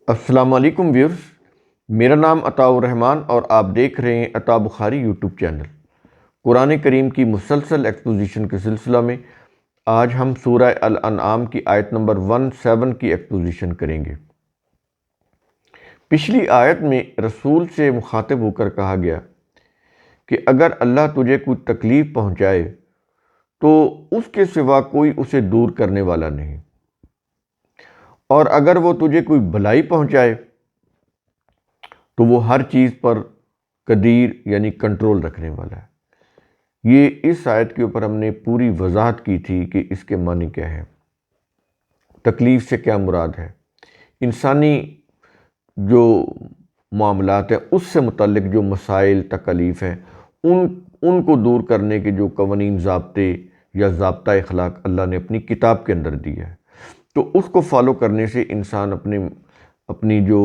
السلام علیکم ویورز، میرا نام عطاء الرحمن اور آپ دیکھ رہے ہیں عطاء بخاری یوٹیوب چینل۔ قرآن کریم کی مسلسل ایکسپوزیشن کے سلسلہ میں آج ہم سورہ الانعام کی آیت نمبر 17 کی ایکسپوزیشن کریں گے۔ پچھلی آیت میں رسول سے مخاطب ہو کر کہا گیا کہ اگر اللہ تجھے کوئی تکلیف پہنچائے تو اس کے سوا کوئی اسے دور کرنے والا نہیں، اور اگر وہ تجھے کوئی بھلائی پہنچائے تو وہ ہر چیز پر قدیر یعنی کنٹرول رکھنے والا ہے۔ یہ اس آیت کے اوپر ہم نے پوری وضاحت کی تھی کہ اس کے معنی کیا ہے، تکلیف سے کیا مراد ہے، انسانی جو معاملات ہیں اس سے متعلق جو مسائل تکالیف ہیں ان کو دور کرنے کے جو قوانین ضابطے یا ضابطہ اخلاق اللہ نے اپنی کتاب کے اندر دیا ہے، تو اس کو فالو کرنے سے انسان اپنی جو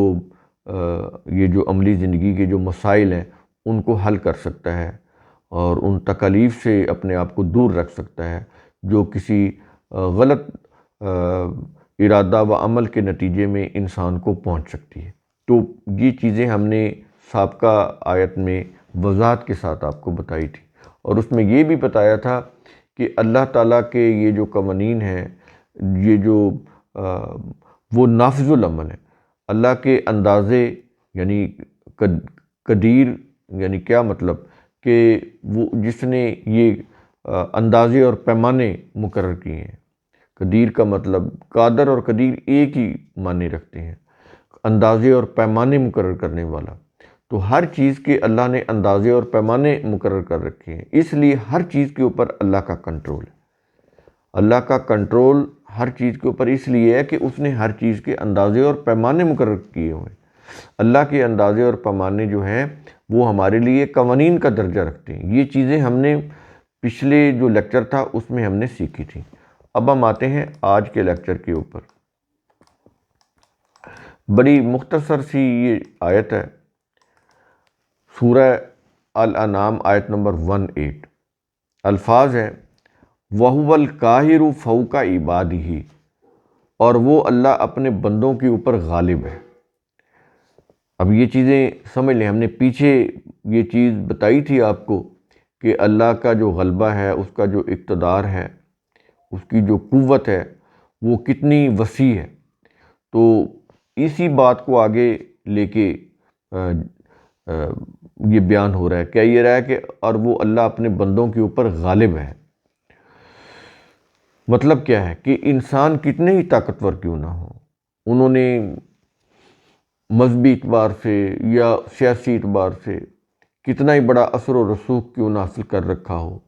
یہ جو عملی زندگی کے جو مسائل ہیں ان کو حل کر سکتا ہے اور ان تکالیف سے اپنے آپ کو دور رکھ سکتا ہے جو کسی غلط ارادہ و عمل کے نتیجے میں انسان کو پہنچ سکتی ہے۔ تو یہ چیزیں ہم نے سابقہ آیت میں وضاحت کے ساتھ آپ کو بتائی تھی، اور اس میں یہ بھی بتایا تھا کہ اللہ تعالیٰ کے یہ جو قوانین ہیں، یہ جو وہ نافذ العمل ہے، اللہ کے اندازے یعنی قدیر یعنی کیا مطلب کہ وہ جس نے یہ اندازے اور پیمانے مقرر کیے ہیں۔ قدیر کا مطلب قادر اور قدیر ایک ہی معنی رکھتے ہیں، اندازے اور پیمانے مقرر کرنے والا۔ تو ہر چیز کے اللہ نے اندازے اور پیمانے مقرر کر رکھے ہیں، اس لیے ہر چیز کے اوپر اللہ کا کنٹرول ہے۔ اللہ کا کنٹرول ہر چیز کے اوپر اس لیے ہے کہ اس نے ہر چیز کے اندازے اور پیمانے مقرر کیے ہوئے ہیں۔ اللہ کے اندازے اور پیمانے جو ہیں وہ ہمارے لیے قوانین کا درجہ رکھتے ہیں۔ یہ چیزیں ہم نے پچھلے جو لیکچر تھا اس میں ہم نے سیکھی تھی۔ اب ہم آتے ہیں آج کے لیکچر کے اوپر۔ بڑی مختصر سی یہ آیت ہے، سورہ الانعام آیت نمبر 18۔ الفاظ ہیں وَهُوَ الْقَاهِرُ فَوْقَ عِبَادِهِ، اور وہ اللہ اپنے بندوں کے اوپر غالب ہے۔ اب یہ چیزیں سمجھ لیں، ہم نے پیچھے یہ چیز بتائی تھی آپ کو کہ اللہ کا جو غلبہ ہے، اس کا جو اقتدار ہے، اس کی جو قوت ہے وہ کتنی وسیع ہے۔ تو اسی بات کو آگے لے کے یہ بیان ہو رہا ہے، کیا یہ رہا ہے کہ اور وہ اللہ اپنے بندوں کے اوپر غالب ہے۔ مطلب کیا ہے کہ انسان کتنے ہی طاقتور کیوں نہ ہو، انہوں نے مذہبی اعتبار سے یا سیاسی اعتبار سے کتنا ہی بڑا اثر و رسوخ کیوں نہ حاصل کر رکھا ہو،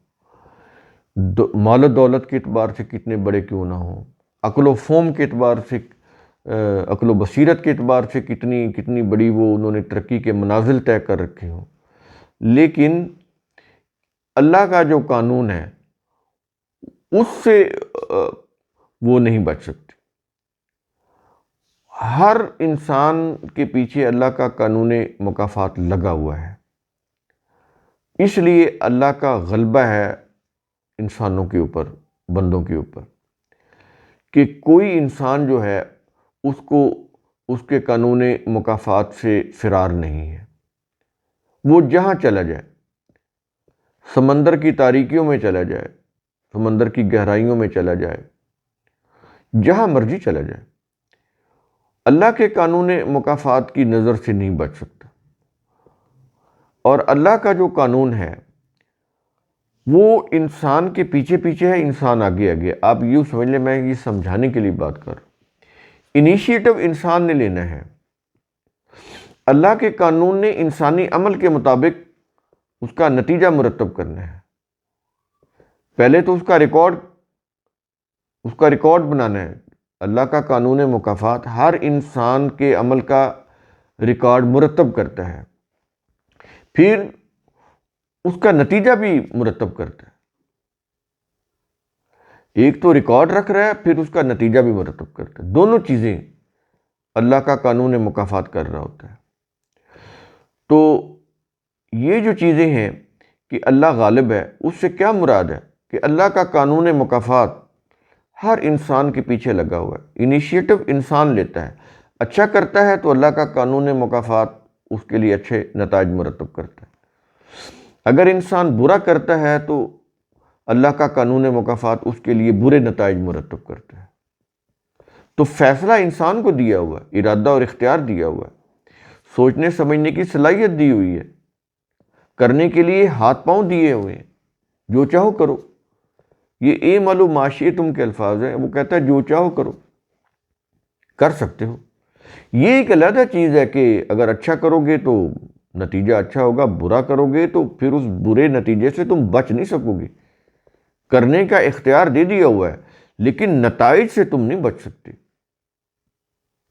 مال و دولت کے اعتبار سے کتنے بڑے کیوں نہ ہوں، عقل و فہم کے اعتبار سے، عقل و بصیرت کے اعتبار سے کتنی بڑی وہ انہوں نے ترقی کے منازل طے کر رکھے ہوں، لیکن اللہ کا جو قانون ہے اس سے وہ نہیں بچ سکتے۔ ہر انسان کے پیچھے اللہ کا قانون مکافات لگا ہوا ہے، اس لیے اللہ کا غلبہ ہے انسانوں کے اوپر، بندوں کے اوپر، کہ کوئی انسان جو ہے اس کے قانون مکافات سے فرار نہیں ہے۔ وہ جہاں چلا جائے، سمندر کی تاریکیوں میں چلا جائے، سمندر کی گہرائیوں میں چلا جائے، جہاں مرضی چلا جائے، اللہ کے قانون مکافات کی نظر سے نہیں بچ سکتا۔ اور اللہ کا جو قانون ہے وہ انسان کے پیچھے پیچھے ہے، انسان آگے آگے۔ آپ یوں سمجھ لیں، میں یہ سمجھانے کے لیے بات کر رہا ہوں، انیشیٹو انسان نے لینا ہے۔ اللہ کے قانون نے انسانی عمل کے مطابق اس کا نتیجہ مرتب کرنا ہے۔ پہلے تو اس کا ریکارڈ بنانا ہے۔ اللہ کا قانون مکافات ہر انسان کے عمل کا ریکارڈ مرتب کرتا ہے، پھر اس کا نتیجہ بھی مرتب کرتا ہے۔ ایک تو ریکارڈ رکھ رہا ہے، پھر اس کا نتیجہ بھی مرتب کرتا ہے۔ دونوں چیزیں اللہ کا قانون مکافات کر رہا ہوتا ہے۔ تو یہ جو چیزیں ہیں کہ اللہ غالب ہے، اس سے کیا مراد ہے کہ اللہ کا قانون مکافات ہر انسان کے پیچھے لگا ہوا ہے، انیشیٹو انسان لیتا ہے۔ اچھا کرتا ہے تو اللہ کا قانون مکافات اس کے لیے اچھے نتائج مرتب کرتا ہے، اگر انسان برا کرتا ہے تو اللہ کا قانون مکافات اس کے لیے برے نتائج مرتب کرتا ہے۔ تو فیصلہ انسان کو دیا ہوا ہے، ارادہ اور اختیار دیا ہوا ہے، سوچنے سمجھنے کی صلاحیت دی ہوئی ہے، کرنے کے لیے ہاتھ پاؤں دیے ہوئے ہیں، جو چاہو کرو۔ یہ اعملوا ما شئتم کے الفاظ ہیں، وہ کہتا ہے جو چاہو کرو، کر سکتے ہو۔ یہ ایک علیحدہ چیز ہے کہ اگر اچھا کرو گے تو نتیجہ اچھا ہوگا، برا کرو گے تو پھر اس برے نتیجے سے تم بچ نہیں سکو گے۔ کرنے کا اختیار دے دیا ہوا ہے لیکن نتائج سے تم نہیں بچ سکتے۔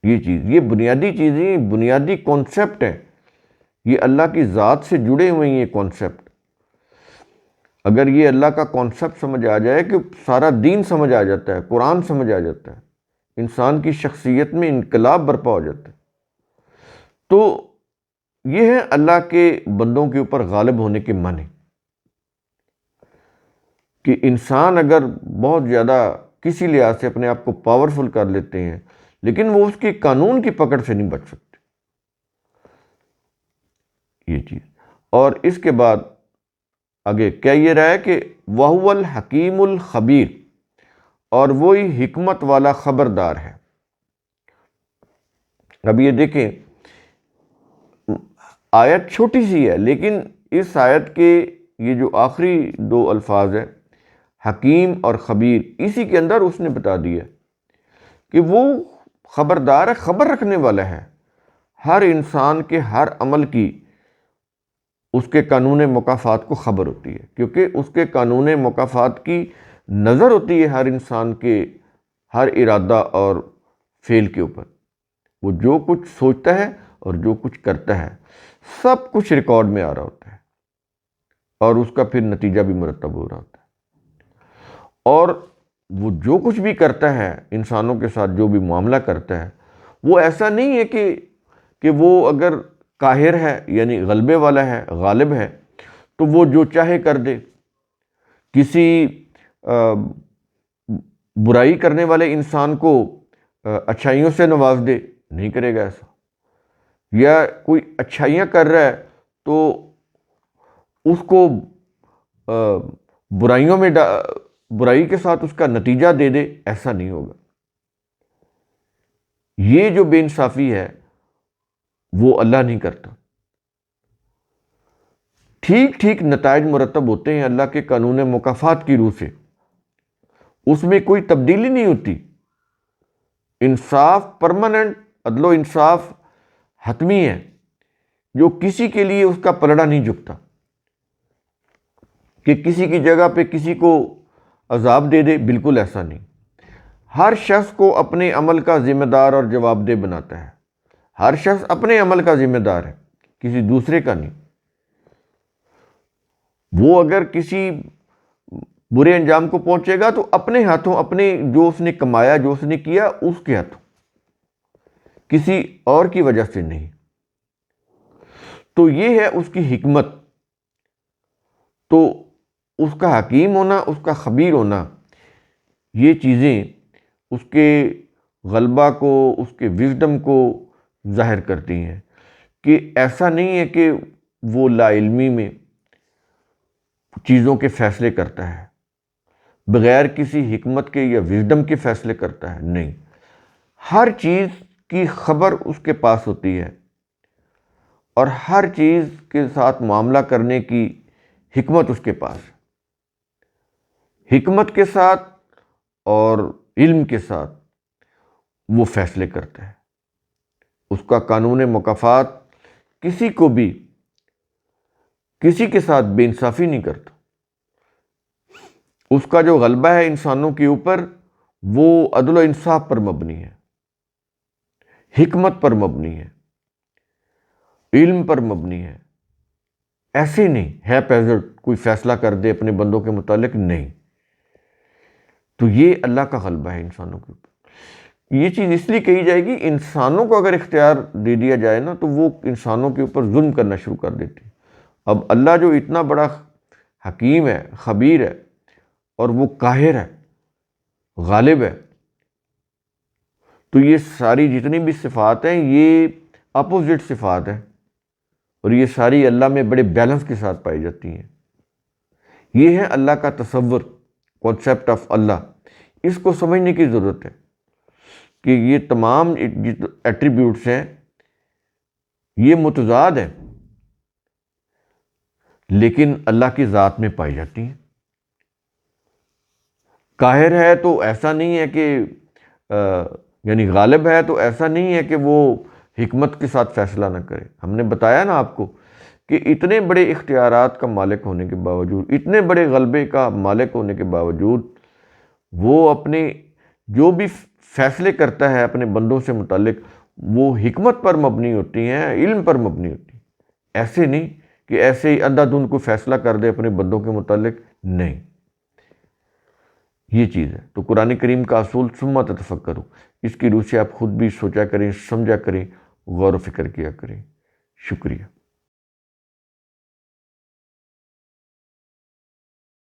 یہ چیز، یہ بنیادی چیزیں، بنیادی کانسیپٹ ہے، یہ اللہ کی ذات سے جڑے ہوئے ہیں۔ یہ کانسیپٹ اگر یہ اللہ کا کانسیپٹ سمجھ آ جائے کہ سارا دین سمجھ آ جاتا ہے، قرآن سمجھ آ جاتا ہے، انسان کی شخصیت میں انقلاب برپا ہو جاتا ہے۔ تو یہ ہے اللہ کے بندوں کے اوپر غالب ہونے کے معنی، کہ انسان اگر بہت زیادہ کسی لحاظ سے اپنے آپ کو پاورفل کر لیتے ہیں لیکن وہ اس کے قانون کی پکڑ سے نہیں بچ سکتے، یہ چیز۔ اور اس کے بعد آگے کیا یہ رہا ہے کہ وَهُوَ الْحَكِيمُ الْخَبِيرُ، اور وہی حکمت والا خبردار ہے۔ اب یہ دیکھیں، آیت چھوٹی سی ہے لیکن اس آیت کے یہ جو آخری دو الفاظ ہیں حکیم اور خبیر، اسی کے اندر اس نے بتا دیا کہ وہ خبردار ہے، خبر رکھنے والا ہے، ہر انسان کے ہر عمل کی اس کے قانون مکافات کو خبر ہوتی ہے، کیونکہ اس کے قانون مکافات کی نظر ہوتی ہے ہر انسان کے ہر ارادہ اور فعل کے اوپر۔ وہ جو کچھ سوچتا ہے اور جو کچھ کرتا ہے سب کچھ ریکارڈ میں آ رہا ہوتا ہے اور اس کا پھر نتیجہ بھی مرتب ہو رہا ہوتا ہے۔ اور وہ جو کچھ بھی کرتا ہے، انسانوں کے ساتھ جو بھی معاملہ کرتا ہے، وہ ایسا نہیں ہے کہ وہ اگر قاہر ہے یعنی غلبے والا ہے، غالب ہے، تو وہ جو چاہے کر دے، کسی برائی کرنے والے انسان کو اچھائیوں سے نواز دے، نہیں کرے گا ایسا۔ یا کوئی اچھائیاں کر رہا ہے تو اس کو برائیوں میں برائی کے ساتھ اس کا نتیجہ دے دے، ایسا نہیں ہوگا۔ یہ جو بے انصافی ہے وہ اللہ نہیں کرتا۔ ٹھیک ٹھیک نتائج مرتب ہوتے ہیں اللہ کے قانون مکافات کی روح سے، اس میں کوئی تبدیلی نہیں ہوتی۔ انصاف پرماننٹ، عدل و انصاف حتمی ہے، جو کسی کے لیے اس کا پلڑا نہیں جھکتا کہ کسی کی جگہ پہ کسی کو عذاب دے دے، بالکل ایسا نہیں۔ ہر شخص کو اپنے عمل کا ذمہ دار اور جواب دہ بناتا ہے، ہر شخص اپنے عمل کا ذمہ دار ہے، کسی دوسرے کا نہیں۔ وہ اگر کسی برے انجام کو پہنچے گا تو اپنے ہاتھوں، اپنے جو اس نے کمایا، جو اس نے کیا، اس کے ہاتھوں، کسی اور کی وجہ سے نہیں۔ تو یہ ہے اس کی حکمت۔ تو اس کا حکیم ہونا، اس کا خبیر ہونا، یہ چیزیں اس کے غلبہ کو، اس کے وزڈم کو ظاہر کرتی ہیں، کہ ایسا نہیں ہے کہ وہ لا علمی میں چیزوں کے فیصلے کرتا ہے، بغیر کسی حکمت کے یا وزڈم کے فیصلے کرتا ہے، نہیں۔ ہر چیز کی خبر اس کے پاس ہوتی ہے اور ہر چیز کے ساتھ معاملہ کرنے کی حکمت اس کے پاس ہے۔ حکمت کے ساتھ اور علم کے ساتھ وہ فیصلے کرتا ہے۔ اس کا قانون مکافات کسی کو بھی، کسی کے ساتھ بے انصافی نہیں کرتا۔ اس کا جو غلبہ ہے انسانوں کے اوپر، وہ عدل و انصاف پر مبنی ہے، حکمت پر مبنی ہے، علم پر مبنی ہے۔ ایسے نہیں ہے پیزرٹ کوئی فیصلہ کر دے اپنے بندوں کے متعلق، نہیں۔ تو یہ اللہ کا غلبہ ہے انسانوں کے اوپر۔ یہ چیز اس لیے کہی جائے گی، انسانوں کو اگر اختیار دے دیا جائے نا تو وہ انسانوں کے اوپر ظلم کرنا شروع کر دیتے ہیں۔ اب اللہ جو اتنا بڑا حکیم ہے، خبیر ہے، اور وہ قاہر ہے، غالب ہے، تو یہ ساری جتنی بھی صفات ہیں یہ اپوزٹ صفات ہیں، اور یہ ساری اللہ میں بڑے بیلنس کے ساتھ پائی جاتی ہیں۔ یہ ہے اللہ کا تصور، کانسیپٹ آف اللہ۔ اس کو سمجھنے کی ضرورت ہے کہ یہ تمام ایٹریبیوٹس ہیں، یہ متضاد ہیں لیکن اللہ کی ذات میں پائی جاتی ہیں۔ قاہر ہے تو ایسا نہیں ہے کہ یعنی غالب ہے تو ایسا نہیں ہے کہ وہ حکمت کے ساتھ فیصلہ نہ کرے۔ ہم نے بتایا نا آپ کو کہ اتنے بڑے اختیارات کا مالک ہونے کے باوجود، اتنے بڑے غلبے کا مالک ہونے کے باوجود، وہ اپنے جو بھی فیصلے کرتا ہے اپنے بندوں سے متعلق وہ حکمت پر مبنی ہوتی ہیں، علم پر مبنی ہوتی ہیں۔ ایسے نہیں کہ ایسے ہی اندھا دھند کو فیصلہ کر دے اپنے بندوں کے متعلق، نہیں۔ یہ چیز ہے۔ تو قرآن کریم کا اصول ثم تتفکروا، اس کی روح سے آپ خود بھی سوچا کریں، سمجھا کریں، غور و فکر کیا کریں۔ شکریہ۔